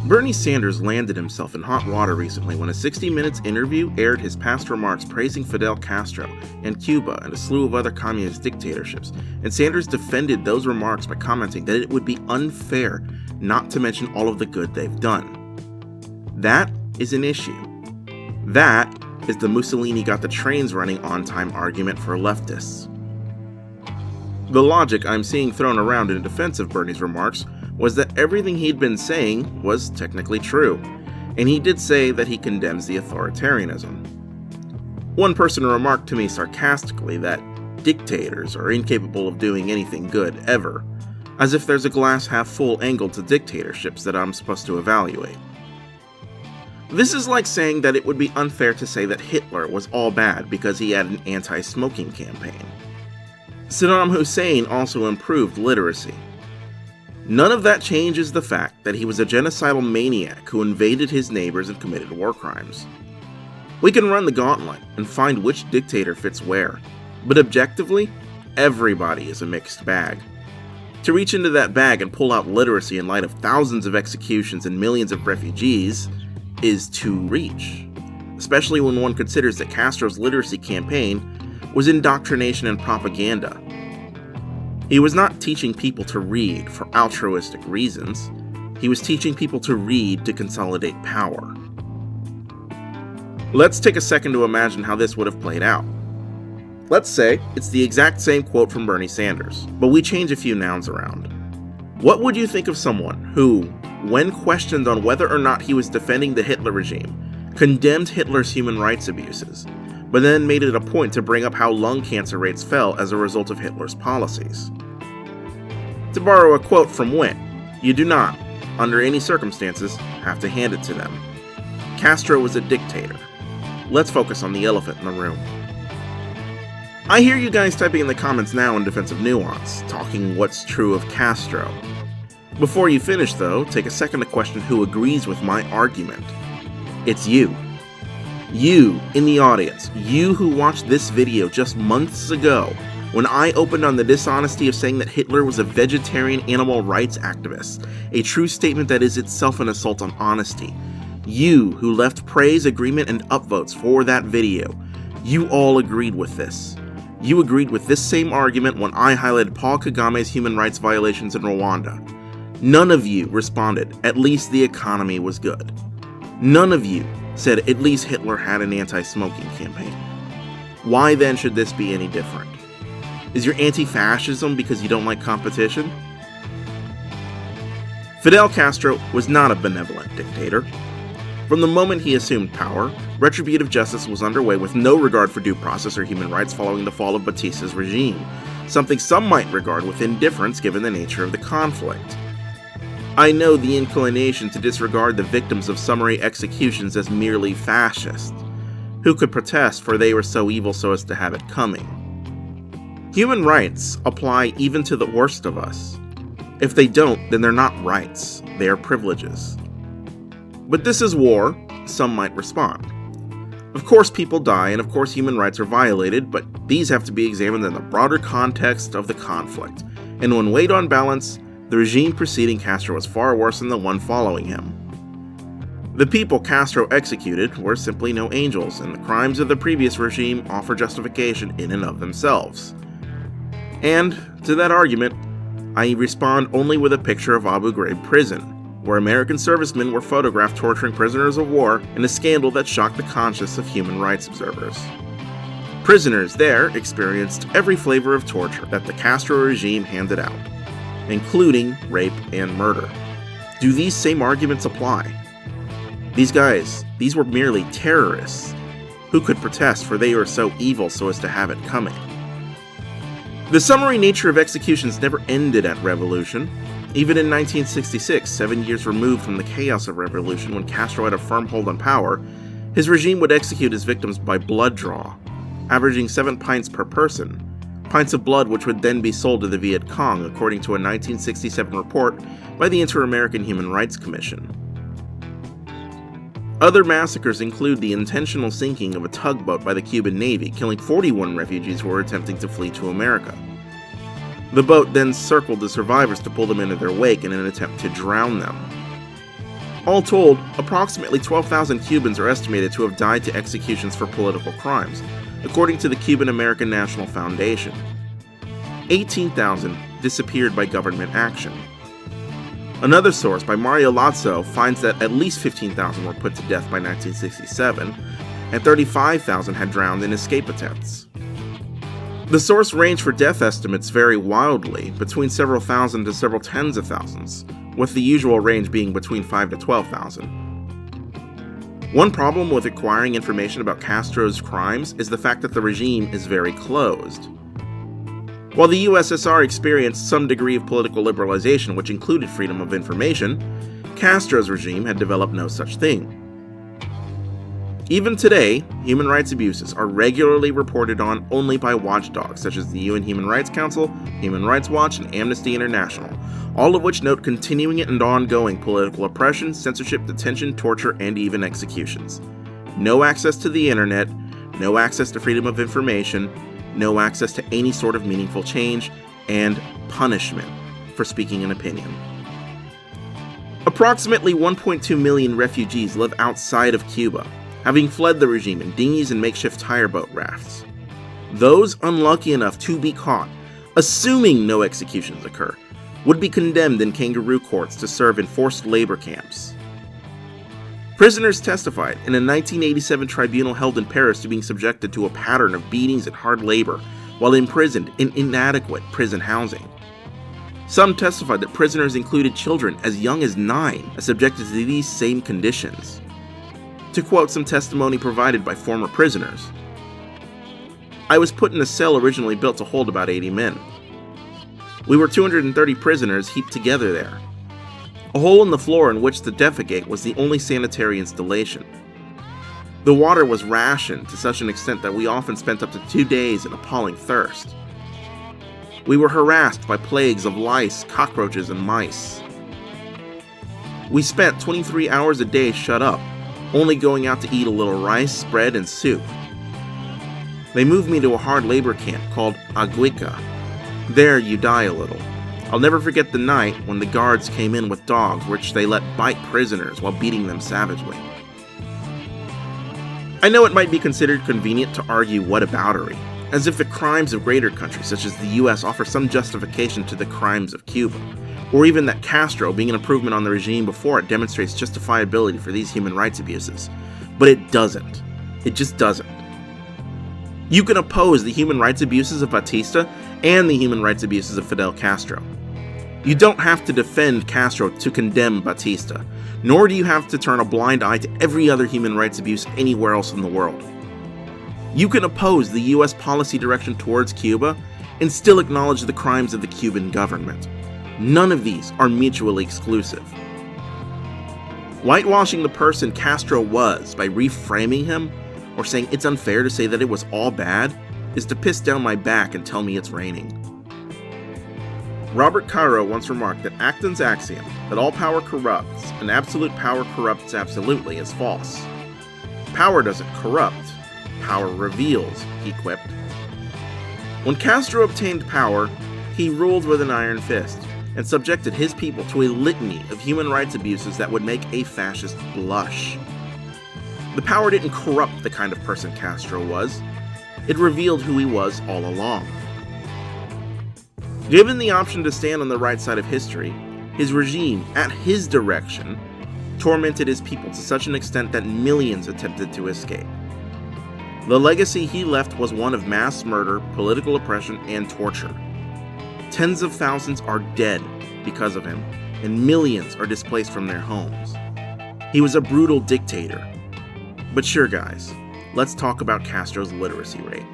Bernie Sanders landed himself in hot water recently when a 60 Minutes interview aired his past remarks praising Fidel Castro and Cuba and a slew of other communist dictatorships, and Sanders defended those remarks by commenting that it would be unfair not to mention all of the good they've done. That is an issue. That is the Mussolini got the trains running on time argument for leftists. The logic I'm seeing thrown around in defense of Bernie's remarks was that everything he'd been saying was technically true, and he did say that he condemns the authoritarianism. One person remarked to me sarcastically that dictators are incapable of doing anything good ever, as if there's a glass half full angle to dictatorships that I'm supposed to evaluate. This is like saying that it would be unfair to say that Hitler was all bad because he had an anti-smoking campaign. Saddam Hussein also improved literacy. None of that changes the fact that he was a genocidal maniac who invaded his neighbors and committed war crimes. We can run the gauntlet and find which dictator fits where, but objectively, everybody is a mixed bag. To reach into that bag and pull out literacy in light of thousands of executions and millions of refugees is to reach, especially when one considers that Castro's literacy campaign was indoctrination and propaganda. He was not teaching people to read for altruistic reasons. He was teaching people to read to consolidate power. Let's take a second to imagine how this would have played out. Let's say it's the exact same quote from Bernie Sanders, but we change a few nouns around. What would you think of someone who, when questioned on whether or not he was defending the Hitler regime, condemned Hitler's human rights abuses, but then made it a point to bring up how lung cancer rates fell as a result of Hitler's policies? To borrow a quote from Wynne, you do not, under any circumstances, have to hand it to them. Castro was a dictator. Let's focus on the elephant in the room. I hear you guys typing in the comments now in defense of nuance, talking what's true of Castro. Before you finish though, take a second to question who agrees with my argument. It's you. You in the audience, you who watched this video just months ago, when I opened on the dishonesty of saying that Hitler was a vegetarian animal rights activist, a true statement that is itself an assault on honesty. You who left praise, agreement, and upvotes for that video, you all agreed with this. You agreed with this same argument when I highlighted Paul Kagame's human rights violations in Rwanda. None of you responded, at least the economy was good. None of you said at least Hitler had an anti-smoking campaign. Why then should this be any different? Is your anti-fascism because you don't like competition? Fidel Castro was not a benevolent dictator. From the moment he assumed power, retributive justice was underway with no regard for due process or human rights following the fall of Batista's regime, something some might regard with indifference given the nature of the conflict. I know the inclination to disregard the victims of summary executions as merely fascist. Who could protest for they were so evil so as to have it coming? Human rights apply even to the worst of us. If they don't, then they're not rights, they are privileges. But this is war, some might respond. Of course people die, and of course human rights are violated, but these have to be examined in the broader context of the conflict, and when weighed on balance, the regime preceding Castro was far worse than the one following him. The people Castro executed were simply no angels, and the crimes of the previous regime offer justification in and of themselves. And, to that argument, I respond only with a picture of Abu Ghraib prison, where American servicemen were photographed torturing prisoners of war in a scandal that shocked the conscience of human rights observers. Prisoners there experienced every flavor of torture that the Castro regime handed out, including rape and murder. Do these same arguments apply? These guys, these were merely terrorists. Who could protest for they were so evil so as to have it coming? The summary nature of executions never ended at revolution. Even in 1966, 7 years removed from the chaos of revolution when Castro had a firm hold on power, his regime would execute his victims by blood draw, averaging 7 pints per person, pints of blood which would then be sold to the Viet Cong, according to a 1967 report by the Inter-American Human Rights Commission. Other massacres include the intentional sinking of a tugboat by the Cuban Navy, killing 41 refugees who were attempting to flee to America. The boat then circled the survivors to pull them into their wake in an attempt to drown them. All told, approximately 12,000 Cubans are estimated to have died to executions for political crimes, according to the Cuban-American National Foundation. 18,000 disappeared by government action. Another source, by Mario Lazzo, finds that at least 15,000 were put to death by 1967, and 35,000 had drowned in escape attempts. The source range for death estimates vary wildly, between several thousand to several tens of thousands, with the usual range being between 5 to 12,000. One problem with acquiring information about Castro's crimes is the fact that the regime is very closed. While the USSR experienced some degree of political liberalization, which included freedom of information, Castro's regime had developed no such thing. Even today, human rights abuses are regularly reported on only by watchdogs such as the UN Human Rights Council, Human Rights Watch, and Amnesty International, all of which note continuing and ongoing political oppression, censorship, detention, torture, and even executions. No access to the internet, no access to freedom of information, no access to any sort of meaningful change, and punishment for speaking an opinion. Approximately 1.2 million refugees live outside of Cuba, having fled the regime in dinghies and makeshift tire boat rafts. Those unlucky enough to be caught, assuming no executions occur, would be condemned in kangaroo courts to serve in forced labor camps. Prisoners testified in a 1987 tribunal held in Paris to being subjected to a pattern of beatings and hard labor while imprisoned in inadequate prison housing. Some testified that prisoners included children as young as 9 as subjected to these same conditions. To quote some testimony provided by former prisoners, "I was put in a cell originally built to hold about 80 men. We were 230 prisoners heaped together there. A hole in the floor in which to defecate was the only sanitary installation. The water was rationed to such an extent that we often spent up to 2 days in appalling thirst. We were harassed by plagues of lice, cockroaches, and mice. We spent 23 hours a day shut up, only going out to eat a little rice, bread, and soup. They moved me to a hard labor camp called Aguica. There you die a little. I'll never forget the night when the guards came in with dogs which they let bite prisoners while beating them savagely." I know it might be considered convenient to argue whataboutery, as if the crimes of greater countries such as the US offer some justification to the crimes of Cuba, or even that Castro, being an improvement on the regime before it, demonstrates justifiability for these human rights abuses. But it doesn't. It just doesn't. You can oppose the human rights abuses of Batista and the human rights abuses of Fidel Castro. You don't have to defend Castro to condemn Batista, nor do you have to turn a blind eye to every other human rights abuse anywhere else in the world. You can oppose the US policy direction towards Cuba and still acknowledge the crimes of the Cuban government. None of these are mutually exclusive. Whitewashing the person Castro was by reframing him, or saying it's unfair to say that it was all bad, is to piss down my back and tell me it's raining. Robert Caro once remarked that Acton's axiom that all power corrupts and absolute power corrupts absolutely is false. Power doesn't corrupt, power reveals, he quipped. When Castro obtained power, he ruled with an iron fist and subjected his people to a litany of human rights abuses that would make a fascist blush. The power didn't corrupt the kind of person Castro was. It revealed who he was all along. Given the option to stand on the right side of history, his regime, at his direction, tormented his people to such an extent that millions attempted to escape. The legacy he left was one of mass murder, political oppression, and torture. Tens of thousands are dead because of him, and millions are displaced from their homes. He was a brutal dictator. But sure guys, let's talk about Castro's literacy rate.